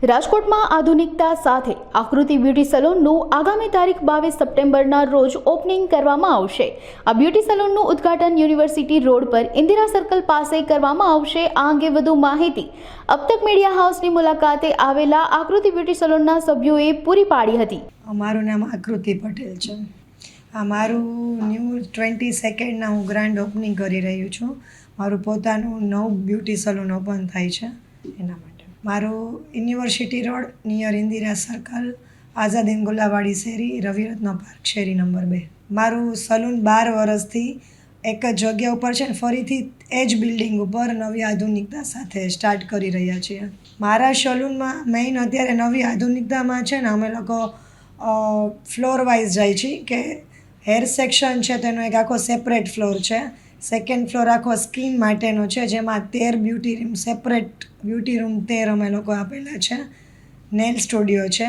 રાજકોટમાં આધુનિકતા સાથે આકૃતિ બ્યુટી સલૂનનું આગામી તારીખ 22 સપ્ટેમ્બરના રોજ ઓપનિંગ કરવામાં આવશે। આ બ્યુટી સલૂનનું ઉદ્ઘાટન યુનિવર્સિટી રોડ પર ઇન્દિરા સર્કલ પાસે કરવામાં આવશે। આ અંગે વધુ માહિતી અબતક મીડિયા હાઉસની મુલાકાતે આવેલા આકૃતિ બ્યુટી સલૂનના સભ્યોએ પૂરી પાડી હતી। મારું નામ આકૃતિ પટેલ છે। આ મારું ન્યૂ 22ના હું ગ્રાન્ડ ઓપનિંગ કરી રહ્યું છું। મારું પોતાનું નવું બ્યુટી સલૂન ઓપન થાય છે એના માટે મારું university road near Indira circle આઝાદીન ગુલાવાડી શેરી રવિરત્ન પાર્ક શેરી નંબર 2 મારું સલૂન 12 વર્ષથી એક જ જગ્યા ઉપર છે ને ફરીથી એ જ બિલ્ડિંગ ઉપર નવી આધુનિકતા સાથે સ્ટાર્ટ કરી રહ્યા છીએ। મારા સલૂનમાં મેઇન અત્યારે નવી આધુનિકતામાં છે ને અમે લોકો ફ્લોર વાઇઝ જાય છીએ કે હેર સેક્શન છે તેનો એક આખો સેપરેટ ફ્લોર છે। સેકન્ડ ફ્લોર આખો સ્કિન માટેનો છે જેમાં 13 beauty room separate beauty room 13 અમે લોકો આપેલા છે। નેલ સ્ટુડિયો છે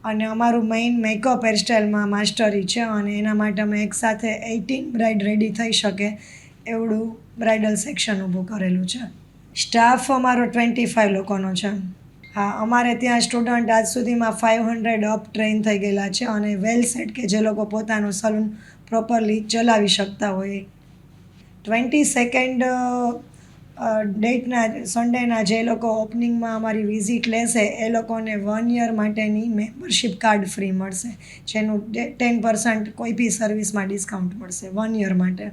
અને અમારું મેઇન મેકઅપ હેરસ્ટાઇલમાં માસ્ટરી છે અને એના માટે અમે એકસાથે 18 બ્રાઇડ રેડી થઈ શકે એવડું બ્રાઇડલ સેક્શન ઊભું કરેલું છે। સ્ટાફ અમારો 25 લોકોનો છે। હા, અમારે ત્યાં સ્ટુડન્ટ આજ સુધીમાં 500 અપ ટ્રેન થઈ ગયેલા છે અને વેલ સેટ કે જે લોકો પોતાનું સલૂન પ્રોપરલી ચલાવી શકતા હોય। 22 ડેટના સન્ડેના જે લોકો ઓપનિંગમાં અમારી વિઝિટ લેશે એ લોકોને 1 યર માટેની મેમ્બરશિપ કાર્ડ ફ્રી મળશે જેનું 10% કોઈ બી સર્વિસમાં ડિસ્કાઉન્ટ મળશે 1 યર માટે।